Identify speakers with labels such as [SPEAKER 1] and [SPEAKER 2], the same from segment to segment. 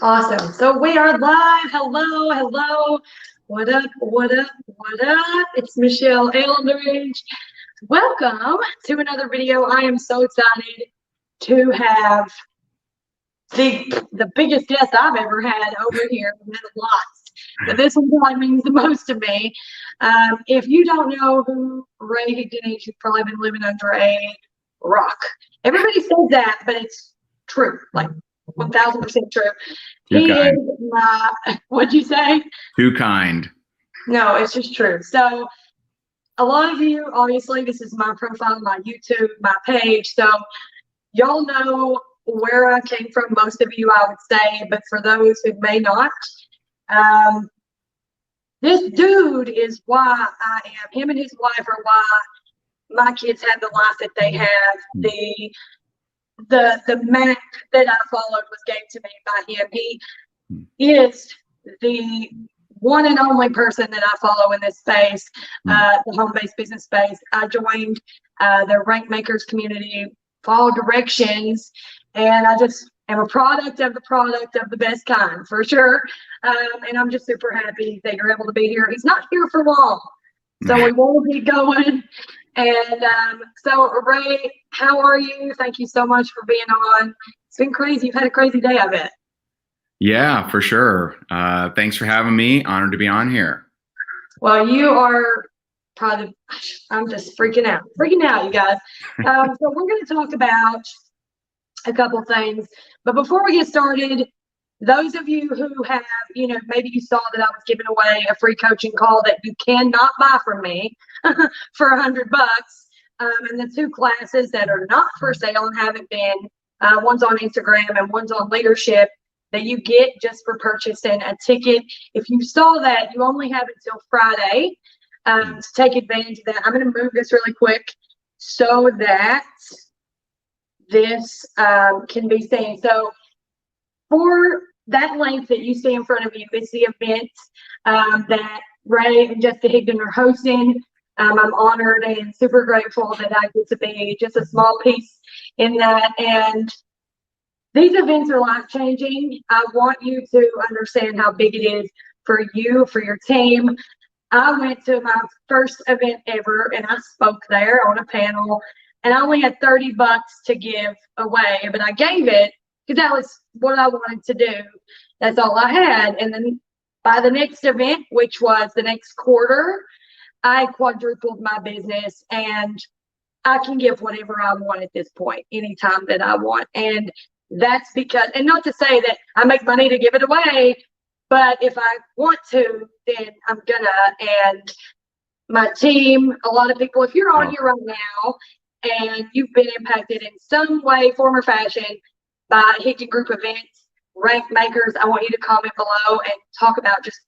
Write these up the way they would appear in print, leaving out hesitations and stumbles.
[SPEAKER 1] Awesome. So we are live. Hello, hello. What up, what up, what up? It's Michelle Eldridge. Welcome to another video. I am so excited to have the biggest guest I've ever had over here. I've had lots, but this one probably means the most to me. If you don't know who Ray Higdon is, you've probably been living under a rock. Everybody says that, but it's true. Like 1000% true. He is my, what'd you say?
[SPEAKER 2] Too kind.
[SPEAKER 1] No, it's just true. So a lot of you, obviously, this is my profile, my YouTube, my page. So y'all know where I came from, most of you, I would say, but for those who may not, this dude is why I am. Him and his wife are why my kids have the life that they have. The map that I followed was gave to me by him. He is the one and only person that I follow in this space, the home-based business space. I joined the Rank Makers community, follow directions, and I just am a product of the best kind, for sure. And I'm just super happy that you're able to be here. He's not here for long, so we won't be going. And so, Ray, how are you? Thank you so much for being on. It's been crazy. You've had a crazy day, I bet.
[SPEAKER 2] Yeah, for sure. Thanks for having me. Honored to be on here.
[SPEAKER 1] Well, you are probably, I'm just freaking out, you guys. So we're going to talk about a couple things. But before we get started, those of you who have, maybe you saw that I was giving away a free coaching call that you cannot buy from me for $100. And the two classes that are not for sale and haven't been, one's on Instagram and one's on leadership, that you get just for purchasing a ticket. If you saw that, you only have until Friday to take advantage of that. I'm going to move this really quick so that this can be seen. So for that link that you see in front of you, it's the event that Ray and Jessica Higdon are hosting. I'm honored and super grateful that I get to be just a small piece in that. And these events are life-changing. I want you to understand how big it is for you, for your team. I went to my first event ever, and I spoke there on a panel, and I only had $30 to give away, but I gave it because that was what I wanted to do. That's all I had. And then by the next event, which was the next quarter, I quadrupled my business, and I can give whatever I want at this point, anytime that I want. And that's because, and not to say that I make money to give it away, but if I want to, then I'm gonna. And my team, a lot of people, if you're on here right now and you've been impacted in some way, form, or fashion by Higdon Group events, Rank Makers, I want you to comment below and talk about just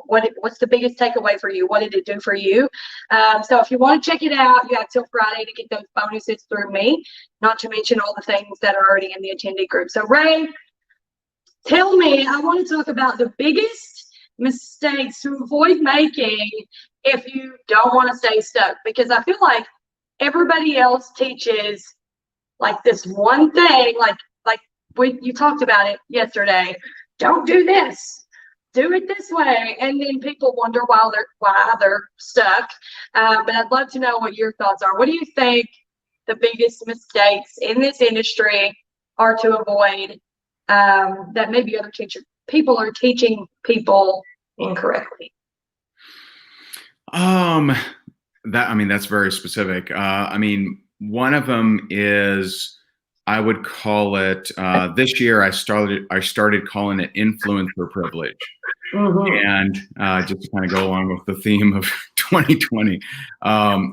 [SPEAKER 1] what's the biggest takeaway for you? What did it do for you? So if you want to check it out, you have till Friday to get those bonuses through me, not to mention all the things that are already in the attendee group. So Ray, tell me, I want to talk about the biggest mistakes to avoid making if you don't want to stay stuck, because I feel like everybody else teaches like this one thing, like you talked about it yesterday. Don't do this. Do it this way, and then people wonder why they're stuck. But I'd love to know what your thoughts are. What do you think the biggest mistakes in this industry are to avoid that maybe other people are teaching people incorrectly?
[SPEAKER 2] That's very specific. One of them is, I would call it, this year I started calling it influencer privilege. And just to kind of go along with the theme of 2020.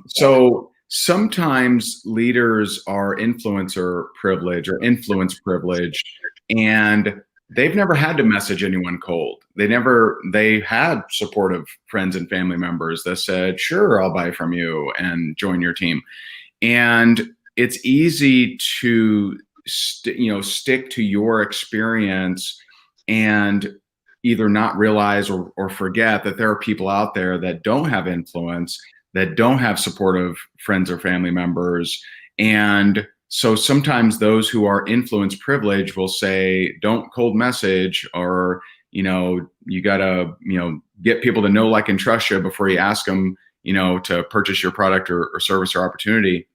[SPEAKER 2] So sometimes leaders are influencer privilege or influence privileged, and they've never had to message anyone cold. They had supportive friends and family members that said, sure, I'll buy from you and join your team. And it's easy to stick to your experience and either not realize or forget that there are people out there that don't have influence, that don't have supportive friends or family members, and so sometimes those who are influence privileged will say, don't cold message, or, you gotta, get people to know, like, and trust you before you ask them, to purchase your product or service or opportunity.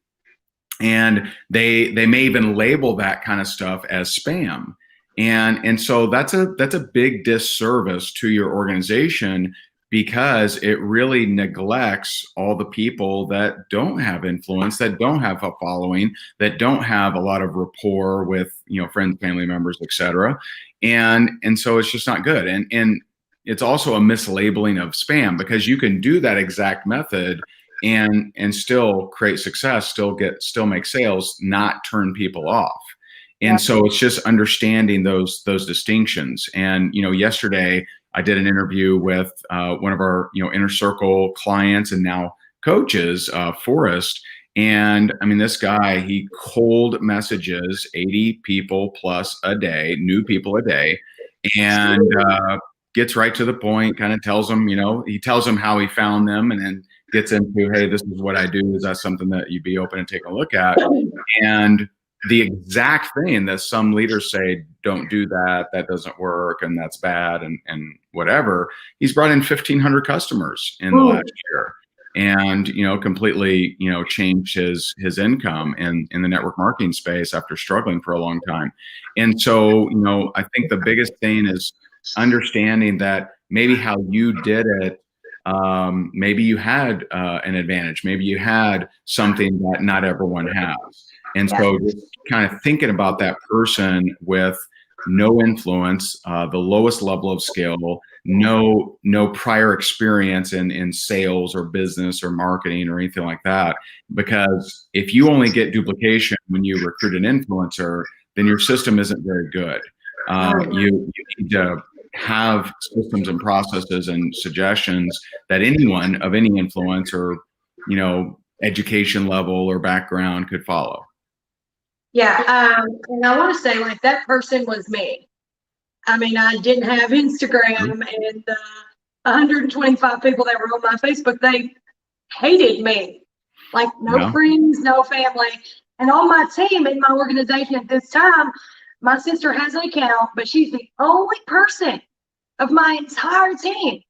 [SPEAKER 2] And they may even label that kind of stuff as spam. And so that's a big disservice to your organization, because it really neglects all the people that don't have influence, that don't have a following, that don't have a lot of rapport with, friends, family members, etc. And so it's just not good. And it's also a mislabeling of spam, because you can do that exact method and still create success, still make sales, not turn people off. And so it's just understanding those distinctions. And yesterday I did an interview with one of our inner circle clients and now coaches, Forrest. And I mean, this guy, he cold messages 80 people plus a day, new people a day, and gets right to the point. Kind of tells them, he tells them how he found them, and then gets into, hey, this is what I do. Is that something that you'd be open to taking a look at? And the exact thing that some leaders say, don't do that, that doesn't work, and that's bad, and whatever. He's brought in 1,500 customers in the last year, and completely changed his income in the network marketing space after struggling for a long time. And so I think the biggest thing is understanding that maybe how you did it, maybe you had an advantage, maybe you had something that not everyone has. And so just kind of thinking about that person with no influence, the lowest level of skill, no prior experience in sales or business or marketing or anything like that. Because if you only get duplication when you recruit an influencer, then your system isn't very good. You need to have systems and processes and suggestions that anyone of any influence or education level or background could follow.
[SPEAKER 1] Yeah, and I want to say, like, that person was me. I mean, I didn't have Instagram, and 125 people that were on my Facebook, they hated me. Like, no friends, no family. And on my team in my organization at this time, my sister has an account, but she's the only person of my entire team.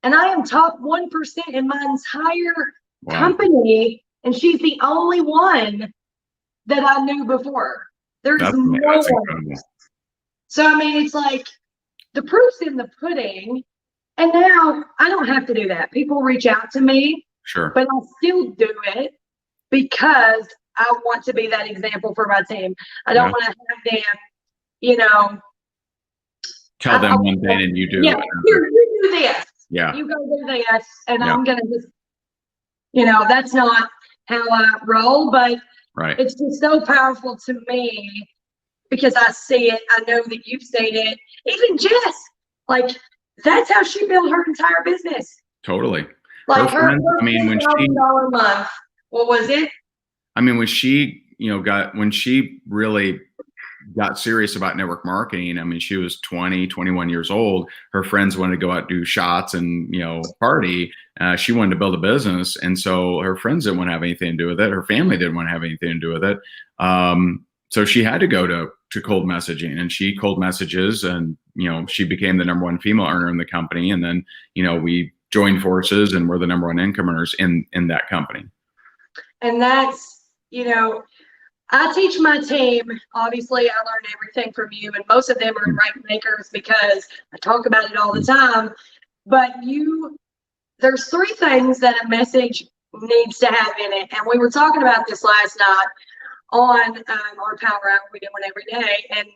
[SPEAKER 1] And I am top 1% in my entire company, and she's the only one that I knew before. There's no one. So, I mean, it's like the proof's in the pudding. And now I don't have to do that. People reach out to me, but I still do it because I want to be that example for my team. I don't want to have them,
[SPEAKER 2] tell them one thing and you do it.
[SPEAKER 1] You do this.
[SPEAKER 2] Yeah.
[SPEAKER 1] You go do this. And I'm going to just, that's not how I roll. But it's just so powerful to me because I see it. I know that you've seen it. Even Jess, like, that's how she built her entire business.
[SPEAKER 2] Totally.
[SPEAKER 1] Like her
[SPEAKER 2] I mean, when she
[SPEAKER 1] $1,000 a month, what was it?
[SPEAKER 2] I mean, when she, when she really got serious about network marketing, I mean, she was 20, 21 years old. Her friends wanted to go out and do shots and, party. She wanted to build a business. And so her friends didn't want to have anything to do with it. Her family didn't want to have anything to do with it. So she had to go to cold messaging, and she cold messages, and, she became the #1 female earner in the company. And then, we joined forces and we're the #1 income earners in that company.
[SPEAKER 1] And that's, I teach my team, obviously I learn everything from you, and most of them are right makers because I talk about it all the time. But there's 3 things that a message needs to have in it. And we were talking about this last night on our power hour. We do one every day. And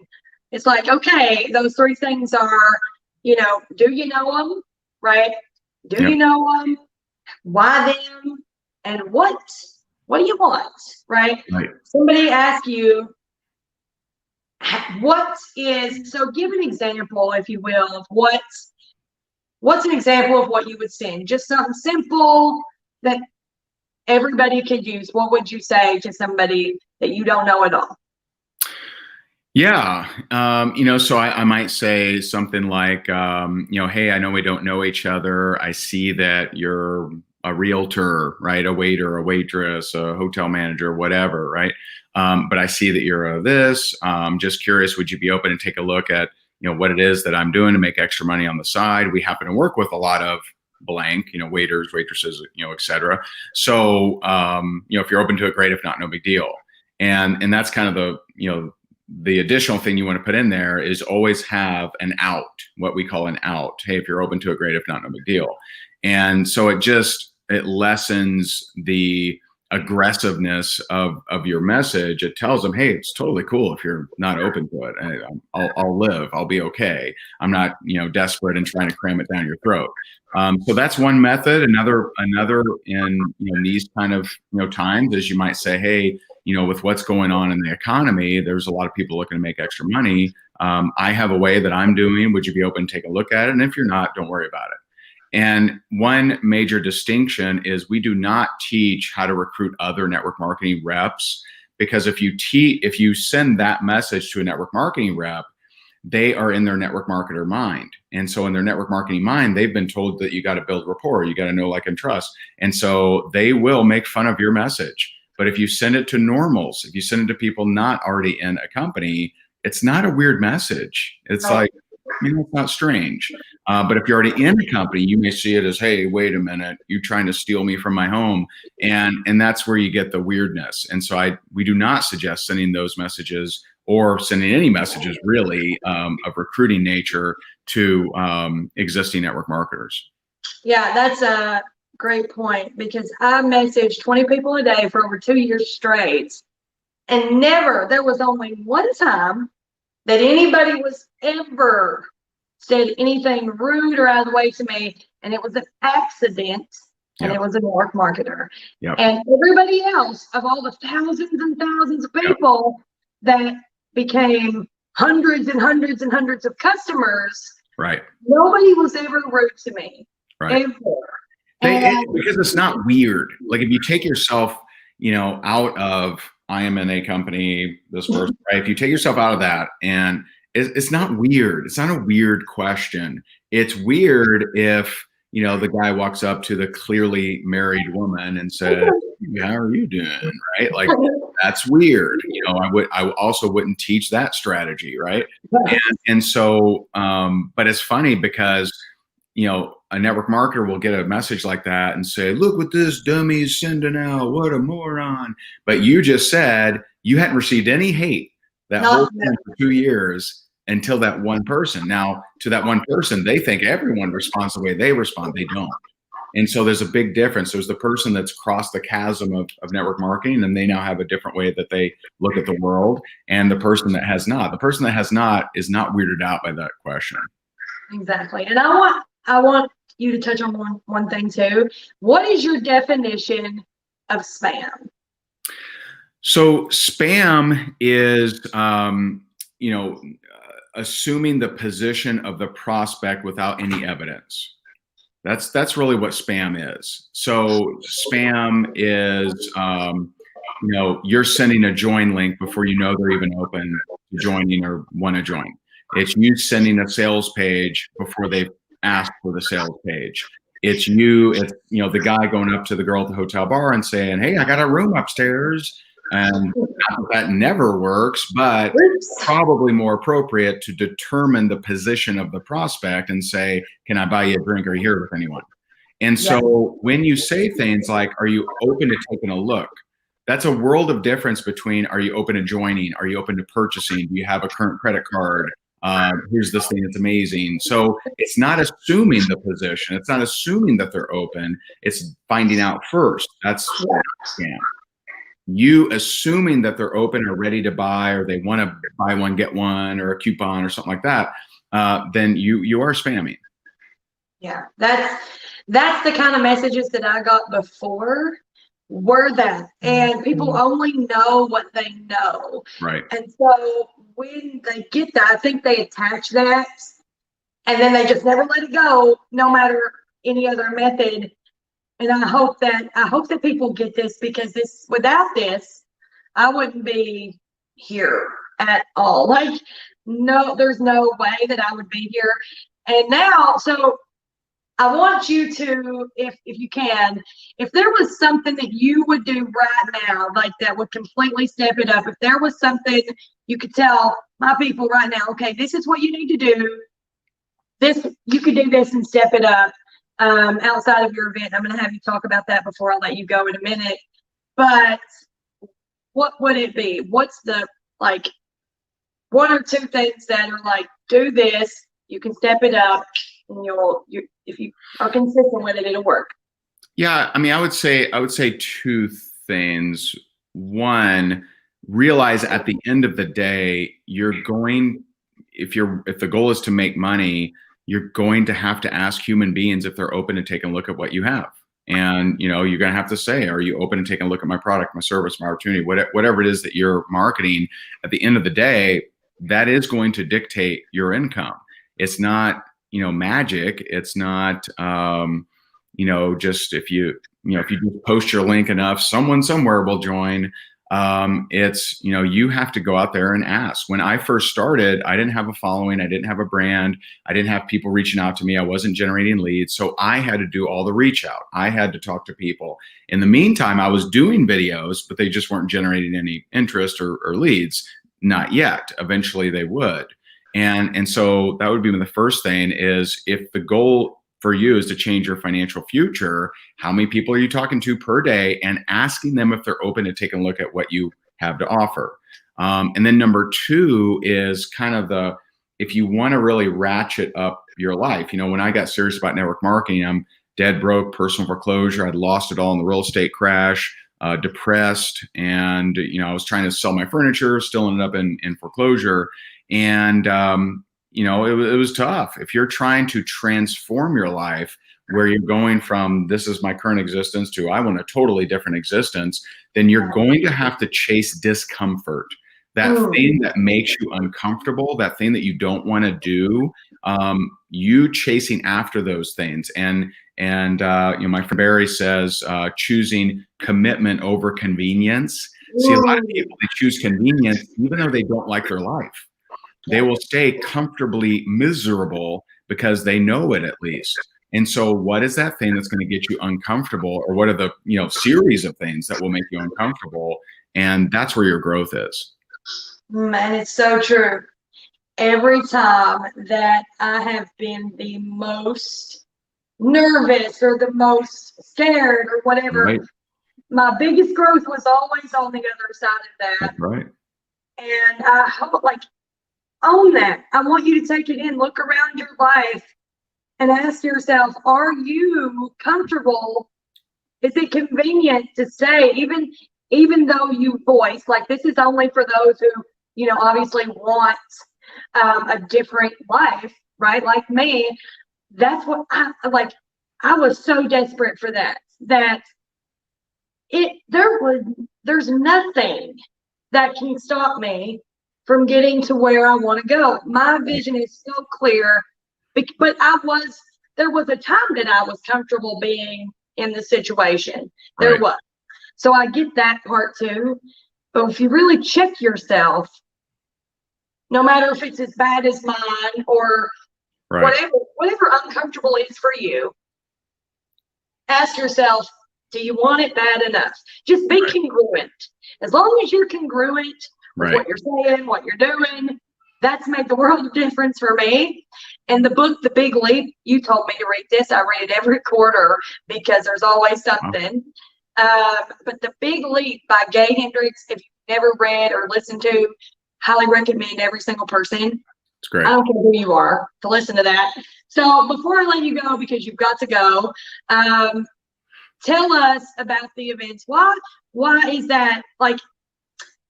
[SPEAKER 1] it's like, okay, those 3 things are, do you know them? Right? Do you know them? Why them? And what do you want? Right? Somebody asks you, so give an example, if you will, of what's an example of what you would send? Just something simple that everybody could use. What would you say to somebody that you don't know at all?
[SPEAKER 2] Yeah. So I might say something like, hey, I know we don't know each other. I see that you're a realtor, right? A waiter, a waitress, a hotel manager, whatever, right? But I see that you're this. Just curious, would you be open to take a look at, what it is that I'm doing to make extra money on the side? We happen to work with a lot of blank, waiters, waitresses, et cetera. So, if you're open to it, great. If not, no big deal. And that's kind of the additional thing you want to put in there is always have an out, what we call an out. Hey, if you're open to it, great. If not, no big deal. And so it lessens the aggressiveness of your message. It tells them, hey, it's totally cool if you're not open to it. I'll live. I'll be okay. I'm not, desperate and trying to cram it down your throat. So that's one method. Another in these kind of times is you might say, hey, with what's going on in the economy, there's a lot of people looking to make extra money. I have a way that I'm doing. Would you be open to take a look at it? And if you're not, don't worry about it. And one major distinction is we do not teach how to recruit other network marketing reps, because if you send that message to a network marketing rep, they are in their network marketer mind. And so in their network marketing mind, they've been told that you got to build rapport, you got to know, like, and trust. And so they will make fun of your message. But if you send it to normals, if you send it to people not already in a company, it's not a weird message. It's like, it's not strange. But if you're already in a company, you may see it as, hey, wait a minute, you're trying to steal me from my home. And that's where you get the weirdness. And so we do not suggest sending those messages or sending any messages really of recruiting nature to existing network marketers.
[SPEAKER 1] Yeah, that's a great point, because I messaged 20 people a day for over 2 years straight. And there was only one time that anybody was ever said anything rude or out of the way to me. And it was an accident. And It was a network marketer.
[SPEAKER 2] Yep.
[SPEAKER 1] And everybody else, of all the thousands and thousands of people that became hundreds and hundreds and hundreds of customers,
[SPEAKER 2] right?
[SPEAKER 1] Nobody was ever rude to me,
[SPEAKER 2] right?
[SPEAKER 1] Ever.
[SPEAKER 2] Because it's not weird. Like, if you take yourself, out of, I am in a company, this person, right? If you take yourself out of that, and it's not weird. It's not a weird question. It's weird if, the guy walks up to the clearly married woman and says, how are you doing? Right? Like, that's weird. I also wouldn't teach that strategy. Right. And so, but it's funny because, a network marketer will get a message like that and say, look what this dummy is sending out. What a moron. But you just said you hadn't received any hate that whole time for 2 years until that one person. Now, to that one person, they think everyone responds the way they respond. They don't. And so there's a big difference. There's the person that's crossed the chasm of network marketing, and they now have a different way that they look at the world, and the person that has not. The person that has not is not weirded out by that question.
[SPEAKER 1] Exactly. And I want you to touch on one thing too. What is your definition of spam?
[SPEAKER 2] So spam is, assuming the position of the prospect without any evidence. That's really what spam is. So spam is, you're sending a join link before you know they're even open to joining or want to join. It's you sending a sales page before they've asked for the sales page. It's the guy going up to the girl at the hotel bar and saying, hey, I got a room upstairs. And that never works, but probably more appropriate to determine the position of the prospect and say, can I buy you a drink? Are you here with anyone? And so when you say things like, are you open to taking a look? That's a world of difference between, are you open to joining? Are you open to purchasing? Do you have a current credit card? Here's this thing that's amazing. So it's not assuming the position. It's not assuming that they're open. It's finding out first. That's scam. You assuming that they're open or ready to buy, or they want to buy one, get one, or a coupon or something like that, then you are spamming.
[SPEAKER 1] Yeah, that's the kind of messages that I got before were that. And people only know what they know.
[SPEAKER 2] Right.
[SPEAKER 1] And so when they get that, I think they attach that and then they just never let it go, no matter any other method. And I hope that people get this, because without this, I wouldn't be here at all. Like, no, there's no way that I would be here. And now, so I want you to, if you can, if there was something that you would do right now, like that would completely step it up, if there was something you could tell my people right now, okay, this is what you need to do. This, you could do this and step it up outside of your event. I'm going to have you talk about that before I let you go in a minute. But what would it be? What's the, like, one or two things that are like, do this, you can step it up, and if you are consistent with it, it'll work.
[SPEAKER 2] Yeah, I mean, I would say two things. One, realize at the end of the day, if the goal is to make money, you're going to have to ask human beings if they're open to taking a look at what you have. And, you're going to have to say, are you open to taking a look at my product, my service, my opportunity, whatever it is that you're marketing? At the end of the day, that is going to dictate your income. It's not, magic. It's not, just if you just post your link enough, someone somewhere will join. It's, you have to go out there and ask. When I first started, I didn't have a following. I didn't have a brand. I didn't have people reaching out to me. I wasn't generating leads. So I had to do all the reach out. I had to talk to people. In the meantime, I was doing videos, but they just weren't generating any interest or leads. Not yet. Eventually they would. And so that would be the first thing is, if the goal for you is to change your financial future, how many people are you talking to per day, and asking them if they're open to taking a look at what you have to offer. And then number two is kind of if you want to really ratchet up your life. When I got serious about network marketing, I'm dead broke, personal foreclosure. I'd lost it all in the real estate crash, depressed. And, I was trying to sell my furniture, still ended up in foreclosure. And, it was tough. If you're trying to transform your life, where you're going from this is my current existence to I want a totally different existence, then you're going to have to chase discomfort. That thing that makes you uncomfortable, that thing that you don't want to do, you chasing after those things. And my friend Barry says, choosing commitment over convenience. See, a lot of people, they choose convenience even though they don't like their life. They will stay comfortably miserable because they know it at least. And so what is that thing that's going to get you uncomfortable, or what are the, series of things that will make you uncomfortable? And that's where your growth is.
[SPEAKER 1] And it's so true. Every time that I have been the most nervous or the most scared or whatever, right, my biggest growth was always on the other side of that.
[SPEAKER 2] That's right.
[SPEAKER 1] And I hope, own that. I want you to take it in, look around your life and ask yourself, are you comfortable? Is it convenient to stay, even though you voice, this is only for those who, obviously want a different life, right? Like me, that's what I was so desperate for that there's nothing that can stop me from getting to where I want to go. My vision is so clear, but there was a time that I was comfortable being in the situation. There
[SPEAKER 2] Right.
[SPEAKER 1] was. So I get that part too. But if you really check yourself, no matter if it's as bad as mine or
[SPEAKER 2] Right.
[SPEAKER 1] whatever uncomfortable is for you, ask yourself, do you want it bad enough? Just be congruent. As long as you're congruent with what you're saying, what you're doing, that's made the world of difference for me. And the book, The Big Leap, you told me to read this. I read it every quarter because there's always something. But The Big Leap by Gay Hendricks, if you've never read or listened to, highly recommend every single person.
[SPEAKER 2] It's great.
[SPEAKER 1] I don't care who you are to listen to that. So before I let you go, because you've got to go, tell us about the events. Why is that,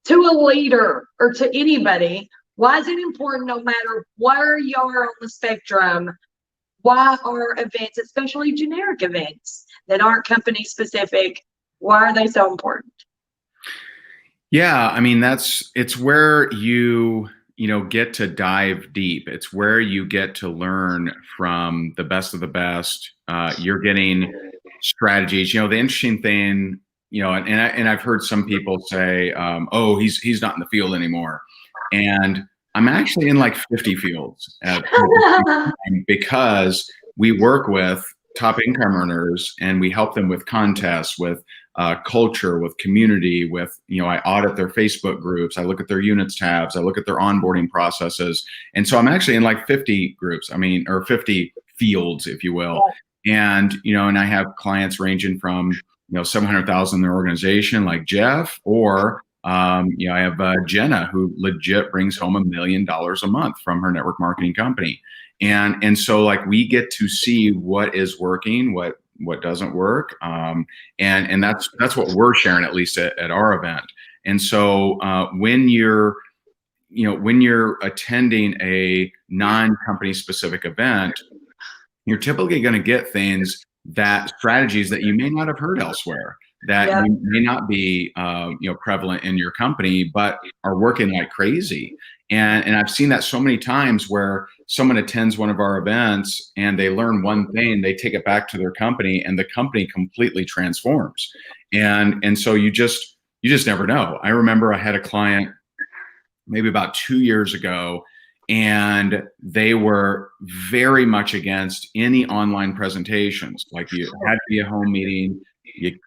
[SPEAKER 1] to a leader or to anybody, why is it important, no matter where you are on the spectrum, why are events, especially generic events that aren't company specific, why are they so important?
[SPEAKER 2] Yeah, I mean, it's where you get to dive deep. It's where you get to learn from the best of the best. You're getting strategies. The interesting thing, and I've heard some people say, "Oh, he's not in the field anymore," and I'm actually in 50 fields because we work with top income earners, and we help them with contests, with culture, with community, with, I audit their Facebook groups, I look at their units tabs, I look at their onboarding processes. And so I'm actually in like 50 groups, or 50 fields, if you will. And, and I have clients ranging from, 700,000 in their organization, like Jeff, or, I have Jenna, who legit brings home $1 million a month from her network marketing company. And so like we get to see what is working, what doesn't work. And that's what we're sharing, at least at our event. And so when you're attending a non-company specific event, you're typically going to get strategies that you may not have heard elsewhere, that may not be prevalent in your company, but are working like crazy. And I've seen that so many times where someone attends one of our events and they learn one thing, they take it back to their company, and the company completely transforms. And so you just never know. I remember I had a client maybe about 2 years ago, and they were very much against any online presentations. Like, you had to be a home meeting. You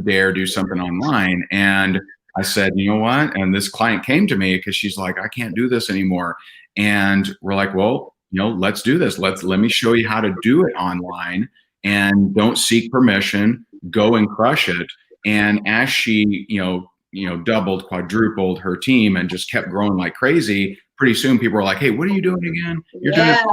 [SPEAKER 2] dare do something online. And I said, you know what? And this client came to me because she's like, I can't do this anymore. And we're like, well, let's do this. Let me show you how to do it online, and don't seek permission, go and crush it. And as she, doubled, quadrupled her team and just kept growing like crazy, pretty soon people were like, hey, what are you doing again? You're doing it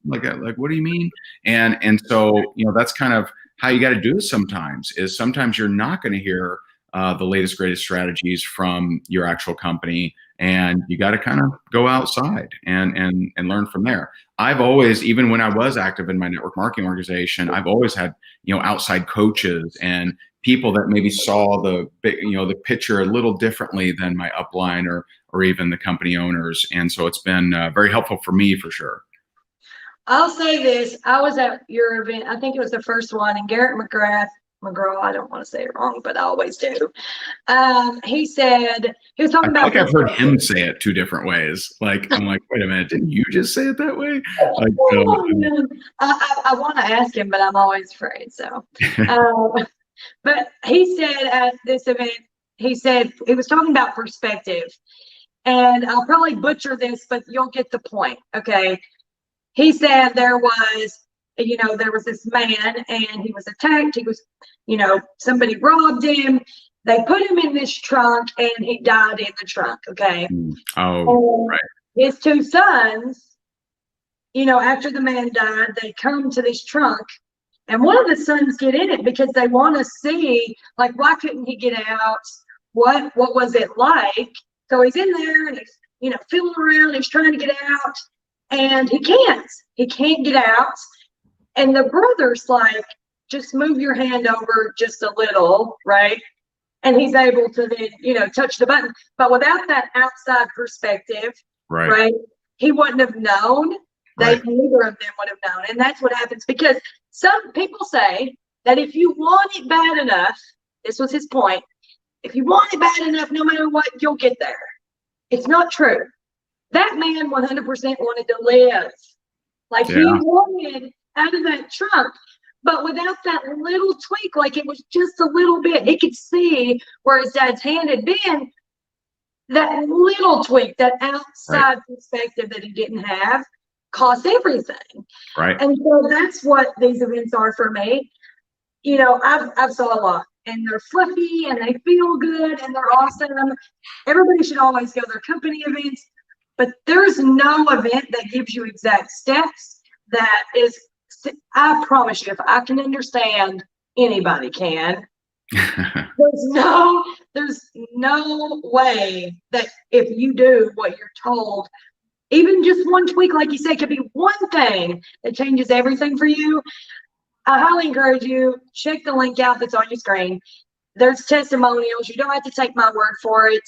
[SPEAKER 2] like, what do you mean? And so, that's kind of how you got to do it sometimes. Is sometimes you're not going to hear the latest, greatest strategies from your actual company, and you got to kind of go outside and learn from there. I've always, even when I was active in my network marketing organization, I've always had, outside coaches and people that maybe saw the picture a little differently than my upline or even the company owners. And so it's been very helpful for me, for sure.
[SPEAKER 1] I'll say this. I was at your event. I think it was the first one, and Garrett McGrath, I don't want to say it wrong, but I always do. He said, he was talking about.
[SPEAKER 2] Like, I've heard him say it two different ways. Like, I'm like, wait a minute, didn't you just say it that way? Like,
[SPEAKER 1] I want to ask him, but I'm always afraid. So, but he said at this event, he was talking about perspective, and I'll probably butcher this, but you'll get the point. Okay. He said there was this man, and he was attacked. He was, somebody robbed him. They put him in this trunk, and he died in the trunk. Okay.
[SPEAKER 2] Oh, right.
[SPEAKER 1] His two sons, after the man died, they come to this trunk, and one of the sons get in it because they want to see, like, why couldn't he get out? What was it like? So he's in there, and he's, feeling around. He's trying to get out, and he can't get out. And the brother's like, just move your hand over just a little, right? And he's able to then, touch the button. But without that outside perspective, right, he wouldn't have known. Neither of them would have known. And that's what happens, because some people say that if you want it bad enough, this was his point, if you want it bad enough, no matter what, you'll get there. It's not true. That man 100% wanted to live. Like, he wanted out of that trunk, but without that little tweak, like, it was just a little bit, he could see where his dad's hand had been. That little tweak, that outside perspective that he didn't have, cost everything. Right. And so that's what these events are for me. I've saw a lot, and they're fluffy, and they feel good, and they're awesome. Everybody should always go to their company events, but there's no event that gives you exact steps. That is, I promise you, if I can understand, anybody can. There's no way that if you do what you're told, even just one tweak, like you said, could be one thing that changes everything for you. I highly encourage you, check the link out that's on your screen. There's testimonials. You don't have to take my word for it.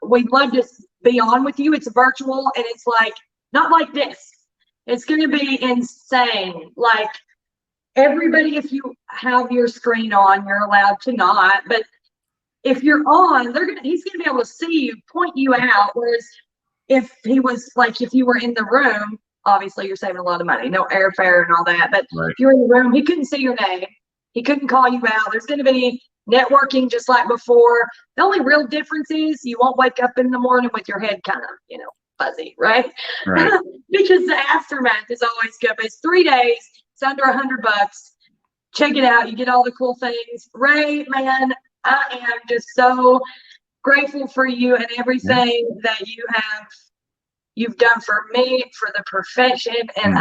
[SPEAKER 1] We'd love to be on with you. It's virtual, and it's like, not like this. It's going to be insane. Like, everybody, if you have your screen on, you're allowed to not. But if you're on, he's going to be able to see you, point you out. Whereas if he was like, if you were in the room, obviously you're saving a lot of money, no airfare and all that. But
[SPEAKER 2] Right.
[SPEAKER 1] if you're in the room, he couldn't see your name. He couldn't call you out. There's going to be networking just like before. The only real difference is you won't wake up in the morning with your head kind of, fuzzy, right?
[SPEAKER 2] Right.
[SPEAKER 1] Because the aftermath is always good. But it's 3 days. It's under $100. Check it out. You get all the cool things. Ray, man, I am just so grateful for you and everything that you've done for me, for the profession. And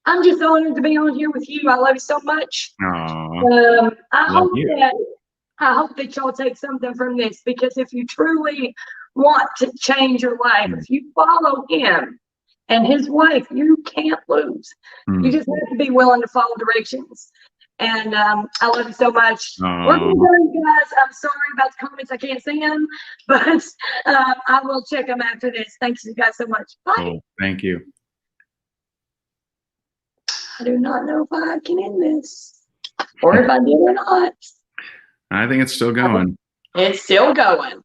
[SPEAKER 1] I'm just honored to be on here with you. I love you so much.
[SPEAKER 2] Aww.
[SPEAKER 1] I hope that y'all take something from this, because if you truly want to change your life, if you follow him and his wife, you can't lose. You just have to be willing to follow directions. And I love you so much. We're gonna go, guys. I'm sorry about the comments. I can't see them, but I will check them after this. Thanks you guys so much. Bye.
[SPEAKER 2] Cool. Thank you.
[SPEAKER 1] I do not know if I can end this or if I did or not.
[SPEAKER 2] I think it's still going.
[SPEAKER 1] It's still going.